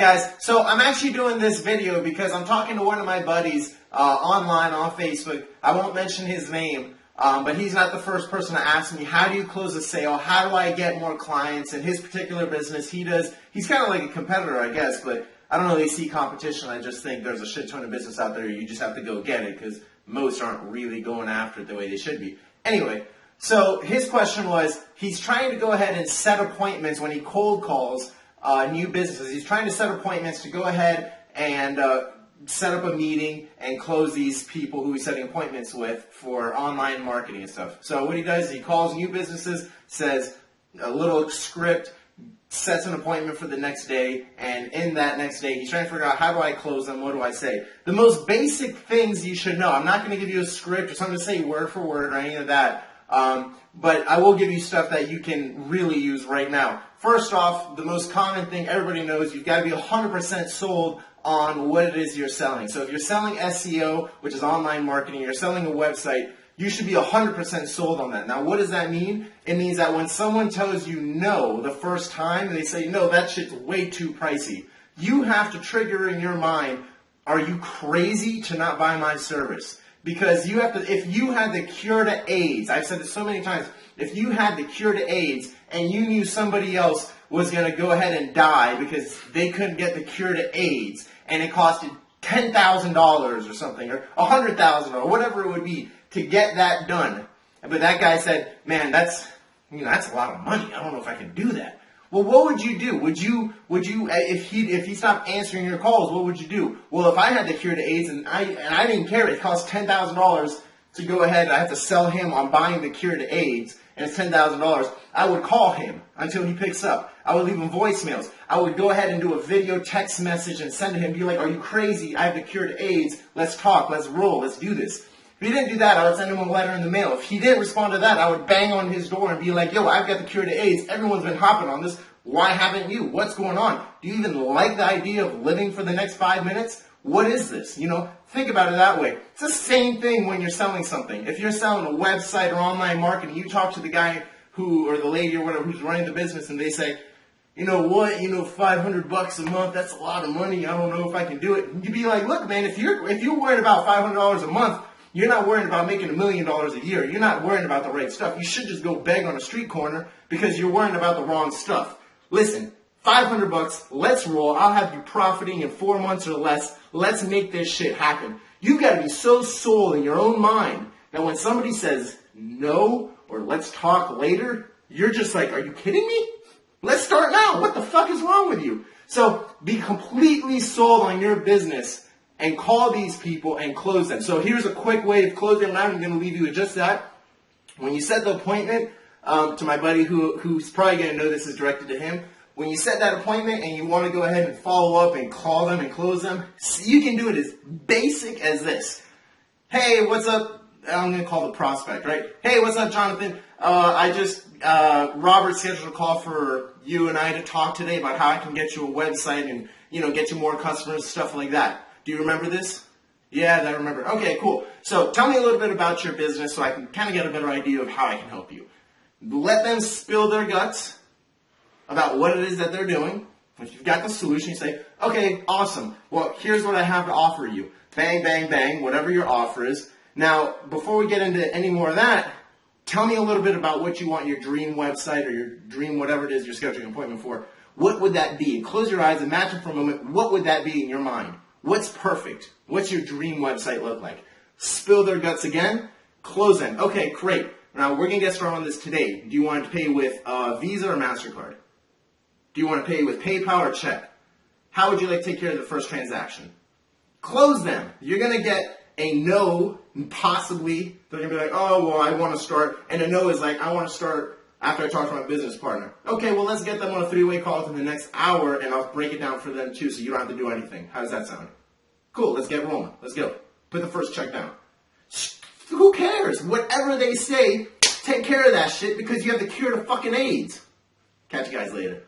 guys, so I'm actually doing this video because I'm talking to one of my buddies online on Facebook. I won't mention his name, but he's not the first person to ask me, how do you close a sale? How do I get more clients? In his particular business, he's kind of like a competitor, I guess, but I don't really see competition. I just think there's a shit ton of business out there. You just have to go get it because most aren't really going after it the way they should be. Anyway, so his question was, he's trying to go ahead and set appointments when he cold calls new businesses. He's trying to set appointments to go ahead and set up a meeting and close these people who he's setting appointments with for online marketing and stuff. So what he does is he calls new businesses, says a little script, sets an appointment for the next day, and in that next day he's trying to figure out, how do I close them, what do I say? The most basic things you should know. I'm not going to give you a script or something to say word for word or any of that. But I will give you stuff that you can really use right now. First off, the most common thing everybody knows, you've got to be 100% sold on what it is you're selling. So if you're selling SEO, which is online marketing, you're selling a website, you should be 100% sold on that. Now, what does that mean? It means that when someone tells you no the first time, and they say, no, that shit's way too pricey, you have to trigger in your mind, are you crazy to not buy my service? Because you have to, if you had the cure to AIDS, I've said this so many times, if you had the cure to AIDS and you knew somebody else was going to go ahead and die because they couldn't get the cure to AIDS and it costed $10,000 or something, or $100,000 or whatever it would be to get that done. But that guy said, man, that's a lot of money. I don't know if I can do that. Well, what would you do? Would you if he stopped answering your calls, what would you do? Well, if I had the cure to AIDS and I didn't care, it cost $10,000 to go ahead, I have to sell him on buying the cure to AIDS, and it's $10,000, I would call him until he picks up. I would leave him voicemails. I would go ahead and do a video text message and send to him, be like, are you crazy? I have the cure to AIDS. Let's talk. Let's roll. Let's do this. If he didn't do that, I would send him a letter in the mail. If he didn't respond to that, I would bang on his door and be like, yo, I've got the cure to AIDS. Everyone's been hopping on this. Why haven't you? What's going on? Do you even like the idea of living for the next 5 minutes? What is this? Think about it that way. It's the same thing when you're selling something. If you're selling a website or online marketing, you talk to the guy or the lady or whatever who's running the business and they say, you know what, $500 a month, that's a lot of money. I don't know if I can do it. And you'd be like, look, man, if you're worried about $500 a month, you're not worrying about making $1 million a year. You're not worrying about the right stuff. You should just go beg on a street corner because you're worrying about the wrong stuff. Listen, $500, let's roll. I'll have you profiting in 4 months or less. Let's make this shit happen. You've got to be so sold in your own mind that when somebody says no or let's talk later, you're just like, are you kidding me? Let's start now. What the fuck is wrong with you? So be completely sold on your business and call these people and close them. So here's a quick way of closing them out. I'm going to leave you with just that. When you set the appointment, to my buddy who's probably going to know this is directed to him, when you set that appointment and you want to go ahead and follow up and call them and close them, you can do it as basic as this. Hey, what's up? I'm going to call the prospect, right? Hey, what's up, Jonathan? Robert scheduled a call for you and I to talk today about how I can get you a website and, get you more customers, stuff like that. Do you remember this? Yeah, I remember. Okay, cool. So tell me a little bit about your business so I can kind of get a better idea of how I can help you. Let them spill their guts about what it is that they're doing. If you've got the solution, you say, okay, awesome. Well, here's what I have to offer you. Bang, bang, bang, whatever your offer is. Now, before we get into any more of that, tell me a little bit about what you want your dream website or your dream whatever it is you're scheduling an appointment for. What would that be? Close your eyes, imagine for a moment, what would that be in your mind? What's perfect? What's your dream website look like? Spill their guts again, close them. Okay, great. Now, we're going to get started on this today. Do you want to pay with Visa or MasterCard? Do you want to pay with PayPal or check? How would you like to take care of the first transaction? Close them. You're going to get a no, possibly. They're going to be like, oh, well, I want to start. And a no is like, I want to start after I talk to my business partner. Okay, well, let's get them on a 3-way call within the next hour, and I'll break it down for them, too, so you don't have to do anything. How does that sound? Cool, let's get rolling. Let's go. Put the first check down. Who cares? Whatever they say, take care of that shit because you have the cure to fucking AIDS. Catch you guys later.